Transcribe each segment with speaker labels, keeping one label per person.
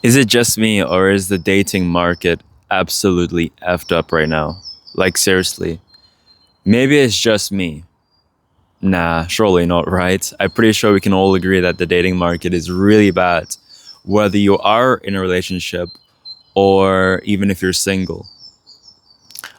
Speaker 1: Is it just me, or is the dating market absolutely effed up right now? Like, seriously. Maybe it's just me. Nah, surely not, right? I'm pretty sure we can all agree that the dating market is really bad, whether you are in a relationship or even if you're single.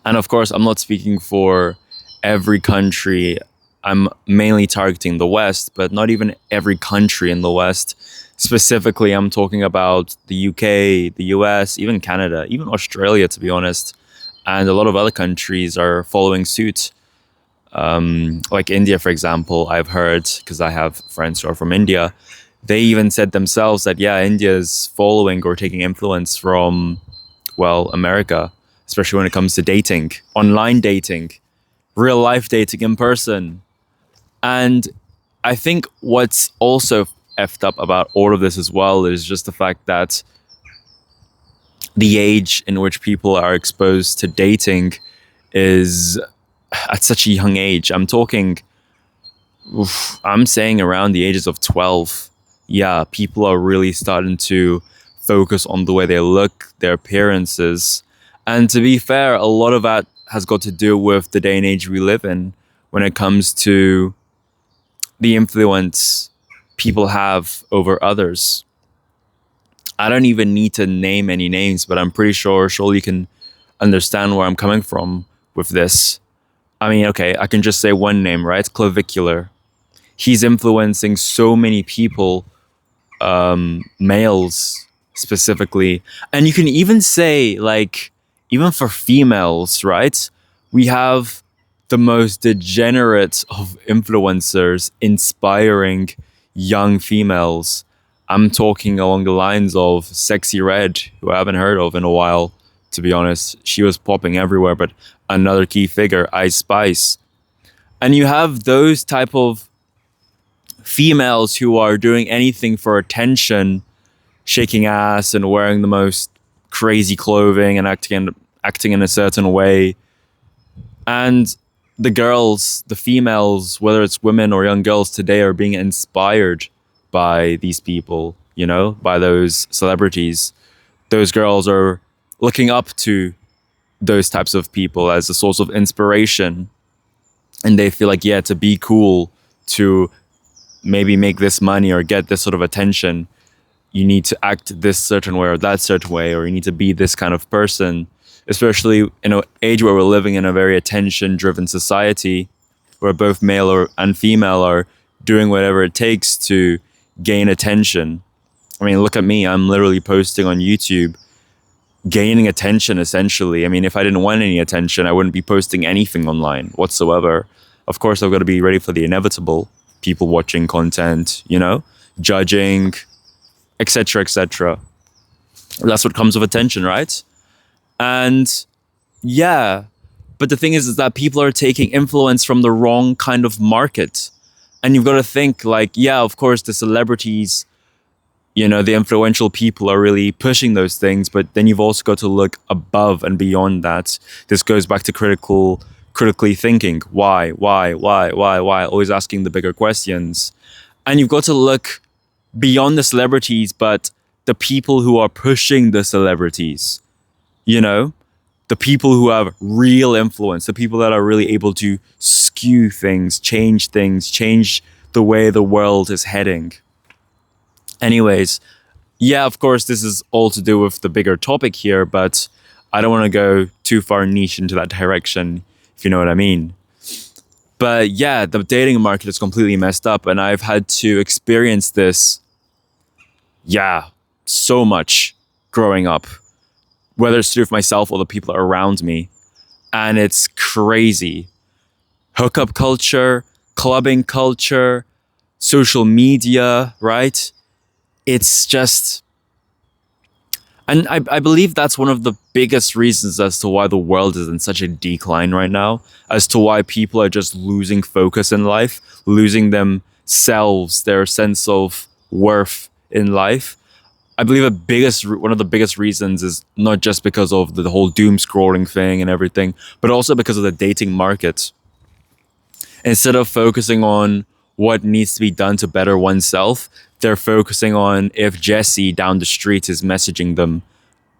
Speaker 1: And of course, I'm not speaking for every country. I'm mainly targeting the West, but not even every country in the West. Specifically, I'm talking about the UK, the US, even Canada, even Australia, to be honest. And a lot of other countries are following suit. Like India, for example, I've heard, because I have friends who are from India, they even said themselves that, yeah, India is following or taking influence from, well, America, especially when it comes to dating, online dating, real life dating in person. And I think what's also effed up about all of this as well is just the fact that the age in which people are exposed to dating is at such a young age. I'm talking, I'm saying around the ages of 12. Yeah, people are really starting to focus on the way they look, their appearances. And to be fair, a lot of that has got to do with the day and age we live in when it comes to the influence people have over others. I don't even need to name any names, but I'm pretty sure surely you can understand where I'm coming from with this. I mean, okay, I can just say one name, right? Clavicular. He's influencing so many people, males specifically. And you can even say, like, even for females, right? We have the most degenerate of influencers inspiring young females. I'm talking along the lines of Sexy Red, who I haven't heard of in a while, to be honest. She was popping everywhere, but another key figure, Ice Spice. And you have those type of females who are doing anything for attention, shaking ass and wearing the most crazy clothing and acting in a certain way. And the girls, the females, whether it's women or young girls today, are being inspired by these people, you know, by those celebrities. Those girls are looking up to those types of people as a source of inspiration. And they feel like, yeah, to be cool, to maybe make this money or get this sort of attention, you need to act this certain way or that certain way, or you need to be this kind of person, especially in an age where we're living in a very attention-driven society where both and female are doing whatever it takes to gain attention. I mean, look at me. I'm literally posting on YouTube, gaining attention, essentially. I mean, if I didn't want any attention, I wouldn't be posting anything online whatsoever. Of course, I've got to be ready for the inevitable. People watching content, you know, judging, etc., etc. That's what comes with attention, right? And yeah, but the thing is that people are taking influence from the wrong kind of market. And you've got to think, like, yeah, of course, the celebrities, you know, the influential people are really pushing those things, but then you've also got to look above and beyond that. This goes back to critically thinking. Why? Always asking the bigger questions. And you've got to look beyond the celebrities, but the people who are pushing the celebrities, you know, the people who have real influence, the people that are really able to skew things, change the way the world is heading. Anyways, yeah, of course, this is all to do with the bigger topic here, but I don't want to go too far niche into that direction, if you know what I mean. But yeah, the dating market is completely messed up, and I've had to experience this, yeah, so much growing up, whether it's to do with myself or the people around me. And it's crazy. Hookup culture, clubbing culture, social media, right? It's just, and I believe that's one of the biggest reasons as to why the world is in such a decline right now, as to why people are just losing focus in life, losing themselves, their sense of worth in life. I believe one of the biggest reasons is not just because of the whole doom scrolling thing and everything, but also because of the dating market. Instead of focusing on what needs to be done to better oneself, they're focusing on if Jessie down the street is messaging them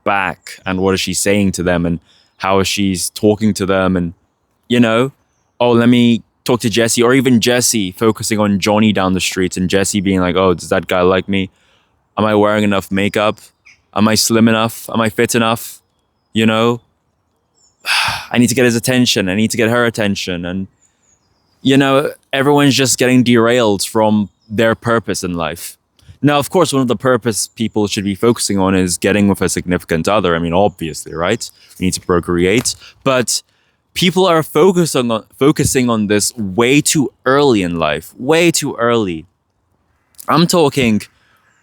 Speaker 1: back and what is she saying to them and how is she talking to them and, you know, oh, let me talk to Jessie, or even Jessie focusing on Johnny down the street and Jessie being like, oh, does that guy like me? Am I wearing enough makeup? Am I slim enough? Am I fit enough? You know, I need to get his attention. I need to get her attention. And, you know, everyone's just getting derailed from their purpose in life. Now, of course, one of the purpose people should be focusing on is getting with a significant other. I mean, obviously, right? We need to procreate. But people are focusing on this way too early in life. Way too early. I'm talking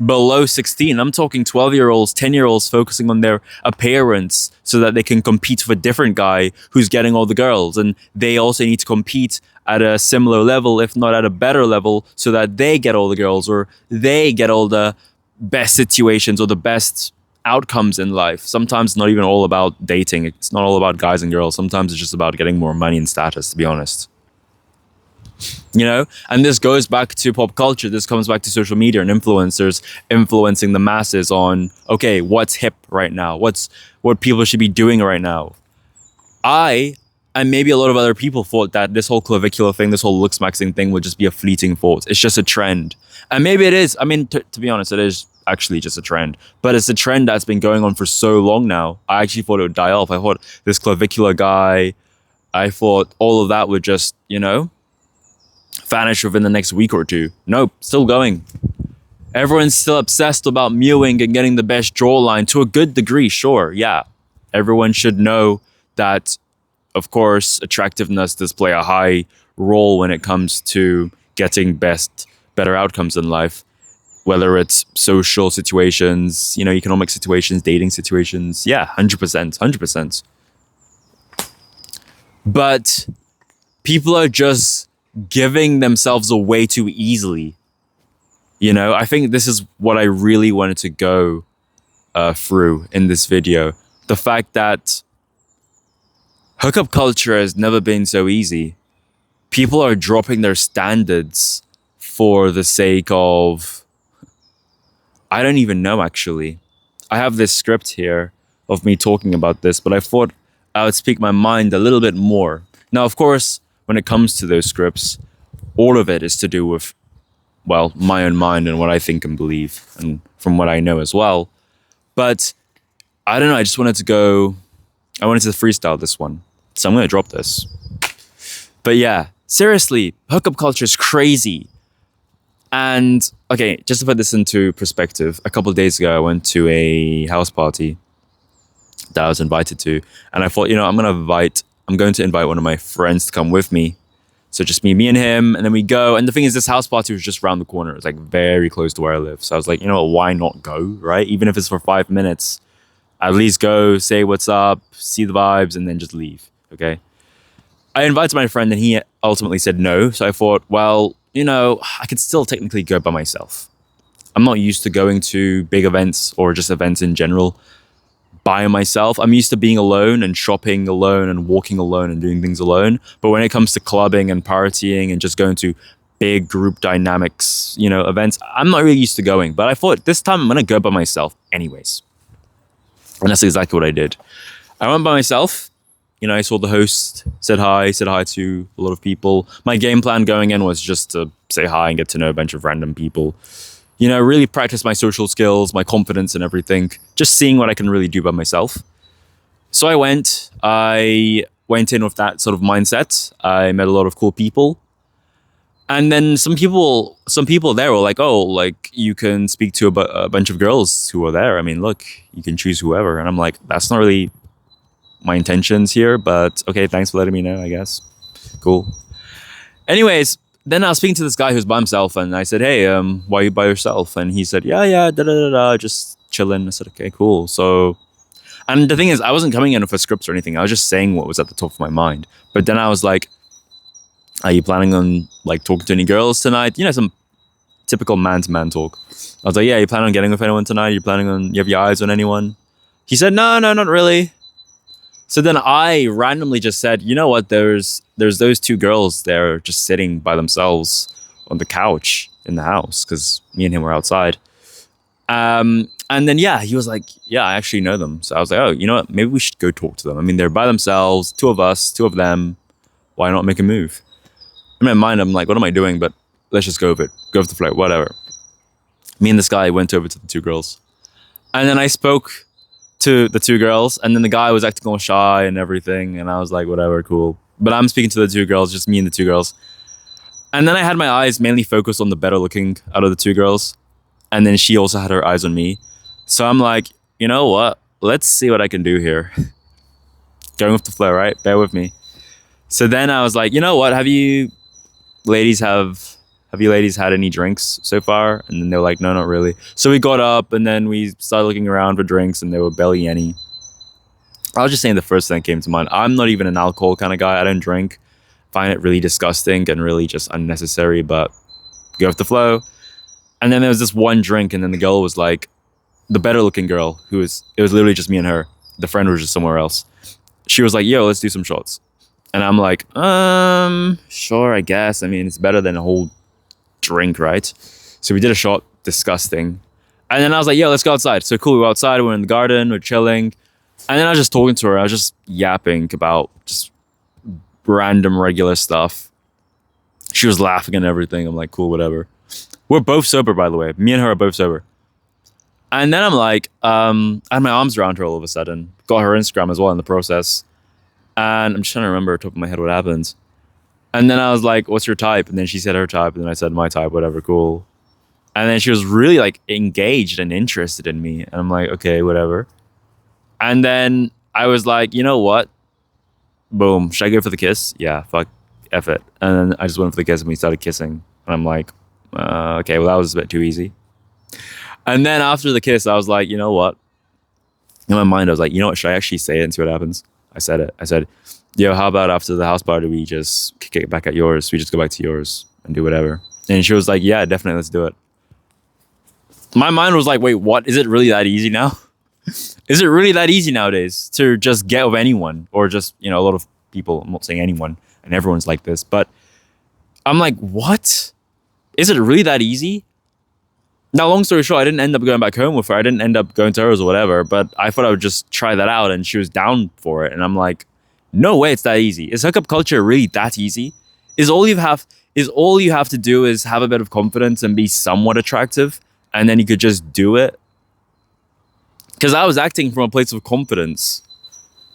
Speaker 1: below 16. I'm talking 12-year-olds, 10-year-olds focusing on their appearance so that they can compete with a different guy who's getting all the girls. And they also need to compete at a similar level, if not at a better level, so that they get all the girls or they get all the best situations or the best outcomes in life. Sometimes it's not even all about dating. It's not all about guys and girls. Sometimes it's just about getting more money and status, to be honest. You know, and this goes back to pop culture. This comes back to social media and influencers influencing the masses on, okay, what's hip right now? What people should be doing right now? I, and maybe a lot of other people, thought that this whole clavicular thing, this whole looks maxing thing would just be a fleeting thought. It's just a trend. And maybe it is. I mean, to be honest, it is actually just a trend. But it's a trend that's been going on for so long now. I actually thought it would die off. I thought this clavicular guy, I thought all of that would just, you know, vanish within the next week or two. Nope, still going. Everyone's still obsessed about mewing and getting the best jawline to a good degree, sure, yeah. Everyone should know that, of course, attractiveness does play a high role when it comes to getting better outcomes in life, whether it's social situations, you know, economic situations, dating situations. Yeah, 100%. But people are just giving themselves away too easily. You know, I think this is what I really wanted to go through in this video. The fact that hookup culture has never been so easy. People are dropping their standards for the sake of, I don't even know, actually. I have this script here of me talking about this, but I thought I would speak my mind a little bit more. Now, of course, when it comes to those scripts, all of it is to do with, well, my own mind and what I think and believe, and from what I know as well. But I don't know, I wanted to freestyle this one. So I'm going to drop this. But yeah, seriously, hookup culture is crazy. And okay, just to put this into perspective, a couple of days ago, I went to a house party that I was invited to. And I thought, you know, I'm going to invite one of my friends to come with me. So just me and him, and then we go. And the thing is, this house party was just around the corner. It was like very close to where I live. So I was like, you know what, why not go, right? Even if it's for 5 minutes, at least go, say what's up, see the vibes, and then just leave, okay? I invited my friend, and he ultimately said no. So I thought, well, you know, I could still technically go by myself. I'm not used to going to big events or just events in general by myself. I'm used to being alone and shopping alone and walking alone and doing things alone. But when it comes to clubbing and partying and just going to big group dynamics, you know, events, I'm not really used to going. But I thought this time I'm going to go by myself anyways. And that's exactly what I did. I went by myself. You know, I saw the host, said hi to a lot of people. My game plan going in was just to say hi and get to know a bunch of random people. You know, really practice my social skills, my confidence and everything. Just seeing what I can really do by myself. So I went in with that sort of mindset. I met a lot of cool people. And then some people there were like, oh, like you can speak to a bunch of girls who are there. I mean, look, you can choose whoever. And I'm like, that's not really my intentions here, but okay, thanks for letting me know, I guess. Cool. Anyways, then I was speaking to this guy who's by himself, and I said, hey, why are you by yourself? And he said, yeah, just chilling. I said, okay, cool. So, and the thing is, I wasn't coming in with a script or anything. I was just saying what was at the top of my mind. But then I was like, are you planning on like talking to any girls tonight? You know, some typical man-to-man talk. I was like, yeah, you planning on getting with anyone tonight? You have your eyes on anyone? He said, no, not really. So then I randomly just said, you know what, there's those two girls there just sitting by themselves on the couch. in the house because me and him were outside. And then yeah, he was like, yeah, I actually know them. So I was like, oh, you know what? Maybe we should go talk to them. I mean, they're by themselves, two of us, two of them. Why not make a move? In my mind, I'm like, what am I doing? But let's just go with it. Go with the flow, whatever. Me and this guy went over to the two girls. And then I spoke to the two girls. And then the guy was acting all shy and everything. And I was like, whatever, cool. But I'm speaking to the two girls, just me and the two girls. And then I had my eyes mainly focused on the better looking out of the two girls. And then she also had her eyes on me. So I'm like, you know what? Let's see what I can do here. Going with the flow, right? Bear with me. So then I was like, you know what? Have you ladies had any drinks so far? And then they were like, no, not really. So we got up and then we started looking around for drinks and there were barely any. I was just saying the first thing that came to mind. I'm not even an alcohol kind of guy. I don't drink. Find it really disgusting and really just unnecessary, but go with the flow. And then there was this one drink and then the girl was like, the better looking girl, it was literally just me and her. The friend was just somewhere else. She was like, yo, let's do some shots. And I'm like, sure, I guess. I mean, it's better than a whole drink, right? So we did a shot, disgusting. And then I was like, yo, let's go outside. So cool, we were outside, we're in the garden, we're chilling. And then I was just talking to her. I was just yapping about just random regular stuff. She was laughing and everything. I'm like, cool, whatever. We're both sober, by the way. Me and her are both sober. And then I'm like, I had my arms around her all of a sudden. Got her Instagram as well in the process. And I'm just trying to remember off the top of my head what happened. And then I was like, what's your type? And then she said her type. And then I said my type, whatever, cool. And then she was really like engaged and interested in me. And I'm like, okay, whatever. And then I was like, you know what? Boom. Should I go for the kiss? Yeah, fuck, F it. And then I just went for the kiss and we started kissing. And I'm like, okay, well, that was a bit too easy. And then after the kiss, I was like, you know what? In my mind, I was like, you know what? Should I actually say it and see what happens? I said it. I said, yo, how about after the house party, we just kick it back at yours? We just go back to yours and do whatever. And she was like, yeah, definitely, let's do it. My mind was like, wait, what? Is it really that easy now? Is it really that easy nowadays to just get with anyone? Or just, you know, a lot of people, I'm not saying anyone, and everyone's like this, but I'm like, what? Is it really that easy? Now, long story short, I didn't end up going back home with her. I didn't end up going to hers or whatever, but I thought I would just try that out and she was down for it. And I'm like, no way it's that easy. Is hookup culture really that easy? Is all you have to do is have a bit of confidence and be somewhat attractive and then you could just do it? Because I was acting from a place of confidence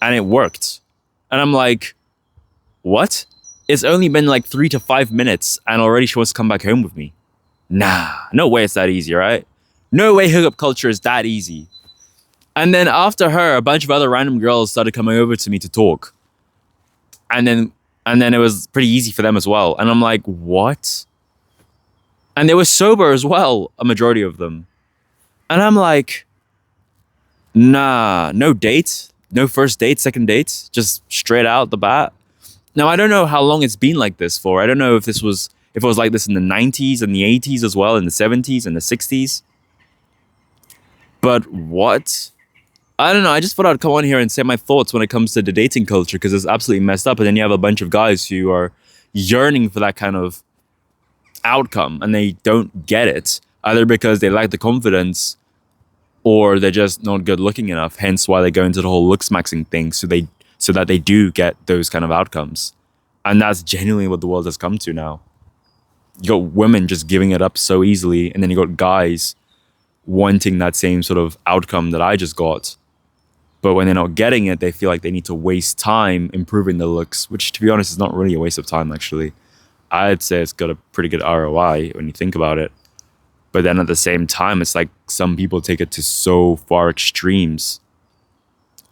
Speaker 1: and it worked. And I'm like, what? It's only been like 3 to 5 minutes and already she wants to come back home with me. Nah, no way it's that easy, right? No way hookup culture is that easy. And then after her, a bunch of other random girls started coming over to me to talk. And then it was pretty easy for them as well. And I'm like, what? And they were sober as well, a majority of them. And I'm like, nah, no date, no first date, second date, just straight out the bat. Now, I don't know how long it's been like this for. I don't know if it was like this in the 90s and the 80s as well, in the 70s and the 60s. But what? I don't know. I just thought I'd come on here and say my thoughts when it comes to the dating culture because it's absolutely messed up. And then you have a bunch of guys who are yearning for that kind of outcome and they don't get it, either because they lack the confidence or they're just not good looking enough. Hence why they go into the whole looks maxing thing so that they do get those kind of outcomes. And that's genuinely what the world has come to now. You got women just giving it up so easily, and then you got guys wanting that same sort of outcome that I just got. But when they're not getting it, they feel like they need to waste time improving their looks, which, to be honest, is not really a waste of time, actually. I'd say it's got a pretty good ROI when you think about it. But then at the same time, it's like some people take it to so far extremes.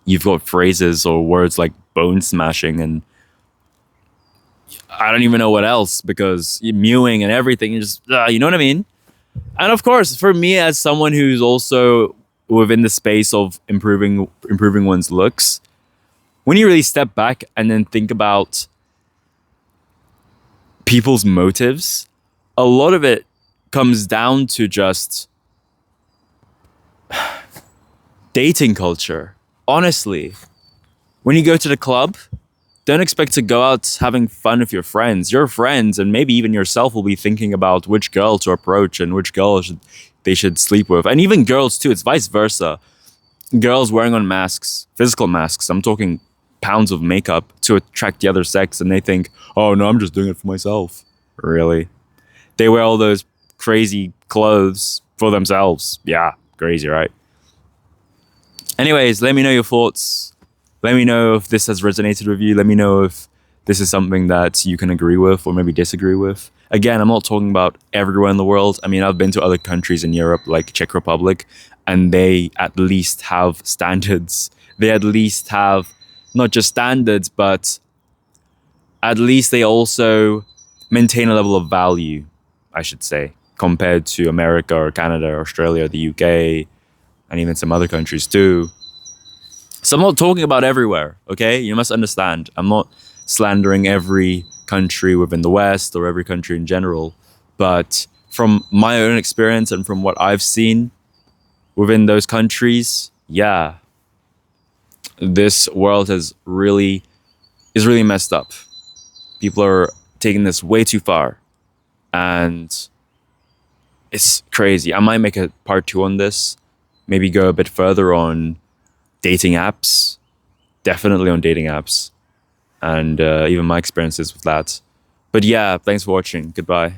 Speaker 1: You've got phrases or words like bone smashing and I don't even know what else, because you're mewing and everything. You just, you know what I mean? And of course, for me, as someone who's also within the space of improving one's looks, when you really step back and then think about people's motives, a lot of it comes down to just dating culture. Honestly, when you go to the club, don't expect to go out having fun with your friends. Your friends and maybe even yourself will be thinking about which girl to approach and which girl they should sleep with. And even girls too, it's vice versa. Girls wearing on masks, physical masks. I'm talking pounds of makeup to attract the other sex, and they think, oh no, I'm just doing it for myself. Really? They wear all those crazy clothes for themselves. Yeah, crazy, right? Anyways, let me know your thoughts. Let me know if this has resonated with you. Let me know if this is something that you can agree with or maybe disagree with. Again, I'm not talking about everywhere in the world. I mean, I've been to other countries in Europe, like Czech Republic, and they at least have standards. They at least have not just standards, but at least they also maintain a level of value, I should say, compared to America or Canada or Australia, the UK, and even some other countries too. So I'm not talking about everywhere, okay? You must understand. I'm not slandering every country within the West or every country in general. But from my own experience and from what I've seen within those countries, yeah, this world is really messed up. People are taking this way too far. And it's crazy. I might make a part 2 on this. Maybe go a bit further on dating apps. Definitely on dating apps. And even my experiences with that. But yeah, thanks for watching. Goodbye.